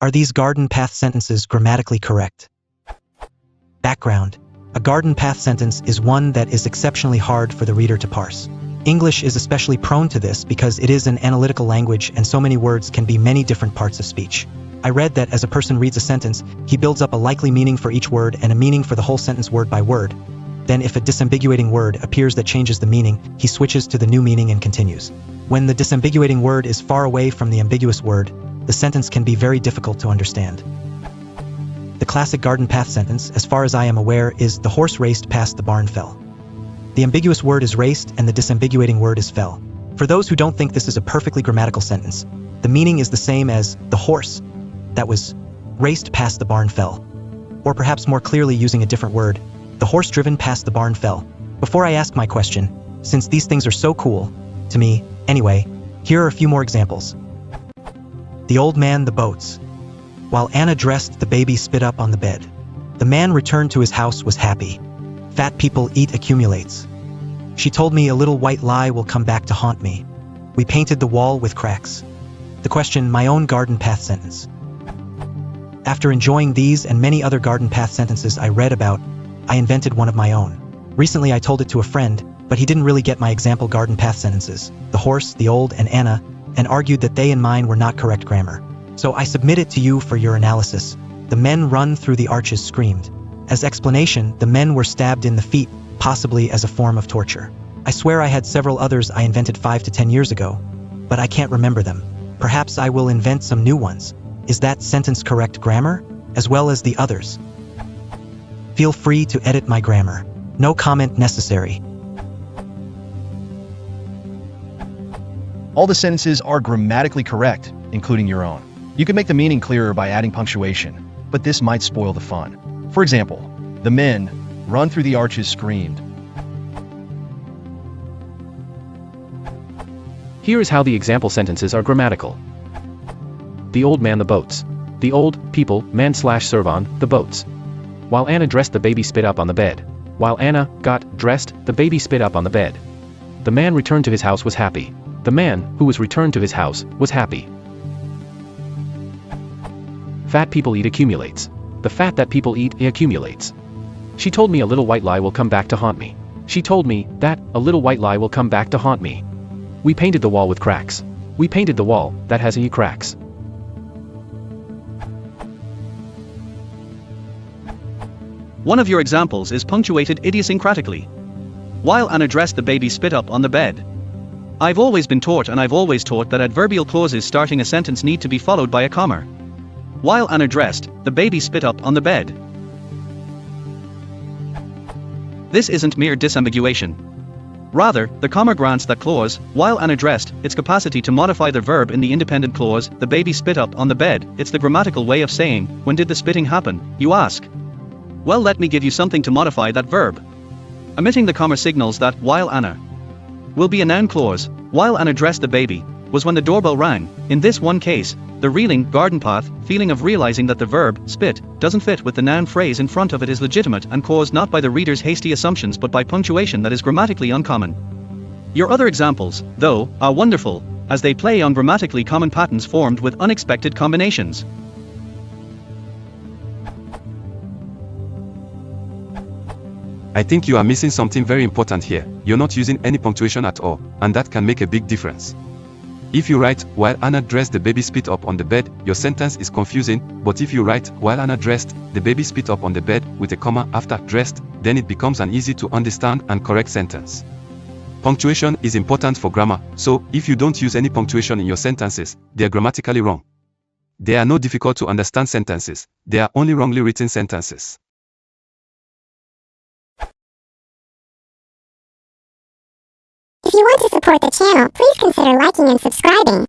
Are these garden path sentences grammatically correct? Background. A garden path sentence is one that is exceptionally hard for the reader to parse. English is especially prone to this because it is an analytical language and so many words can be many different parts of speech. I read that as a person reads a sentence, he builds up a likely meaning for each word and a meaning for the whole sentence word by word. Then if a disambiguating word appears that changes the meaning, he switches to the new meaning and continues. When the disambiguating word is far away from the ambiguous word, the sentence can be very difficult to understand. The classic garden path sentence, as far as I am aware, is "the horse raced past the barn fell." The ambiguous word is raced and the disambiguating word is fell. For those who don't think this is a perfectly grammatical sentence, the meaning is the same as "the horse that was raced past the barn fell." Or perhaps more clearly using a different word, "the horse driven past the barn fell." Before I ask my question, since these things are so cool, to me, anyway, here are a few more examples. The old man, the boats. While Anna dressed, the baby spit up on the bed. The man returned to his house was happy. Fat people eat accumulates. She told me a little white lie will come back to haunt me. We painted the wall with cracks. The question, my own garden path sentence. After enjoying these and many other garden path sentences I read about, I invented one of my own. Recently I told it to a friend, but he didn't really get my example garden path sentences, the horse, the old, and Anna, and argued that they and mine were not correct grammar. So I submit it to you for your analysis. The men run through the arches screamed. As explanation, the men were stabbed in the feet, possibly as a form of torture. I swear I had several others I invented 5 to 10 years ago, but I can't remember them. Perhaps I will invent some new ones. Is that sentence correct grammar? As well as the others? Feel free to edit my grammar. No comment necessary. All the sentences are grammatically correct, including your own. You can make the meaning clearer by adding punctuation, but this might spoil the fun. For example, the men run through the arches screamed. Here is how the example sentences are grammatical. The old man, the boats. The old people, man/serve on, the boats. While Anna dressed, the baby spit up on the bed. While Anna got dressed, the baby spit up on the bed. The man returned to his house was happy. The man, who was returned to his house, was happy. Fat people eat accumulates. The fat that people eat accumulates. She told me a little white lie will come back to haunt me. She told me that a little white lie will come back to haunt me. We painted the wall with cracks. We painted the wall that has cracks. One of your examples is punctuated idiosyncratically. While Anna dressed, the baby spit up on the bed. I've always been taught and I've always taught that adverbial clauses starting a sentence need to be followed by a comma. While Anna dressed, the baby spit up on the bed. This isn't mere disambiguation. Rather, the comma grants that clause, while Anna dressed, its capacity to modify the verb in the independent clause, the baby spit up on the bed. It's the grammatical way of saying, when did the spitting happen, you ask? Well, let me give you something to modify that verb. Omitting the comma signals that, while Anna will be a noun clause. While Anna dressed the baby was when the doorbell rang. In this one case, the reeling, garden path, feeling of realizing that the verb, spit, doesn't fit with the noun phrase in front of it is legitimate and caused not by the reader's hasty assumptions but by punctuation that is grammatically uncommon. Your other examples, though, are wonderful, as they play on grammatically common patterns formed with unexpected combinations. I think you are missing something very important here. You're not using any punctuation at all, and that can make a big difference. If you write, while Anna dressed, the baby spit up on the bed, your sentence is confusing, but if you write, while Anna dressed, the baby spit up on the bed, with a comma after dressed, then it becomes an easy to understand and correct sentence. Punctuation is important for grammar, so if you don't use any punctuation in your sentences, they are grammatically wrong. There are no difficult to understand sentences, they are only wrongly written sentences. If you want to support the channel, please consider liking and subscribing.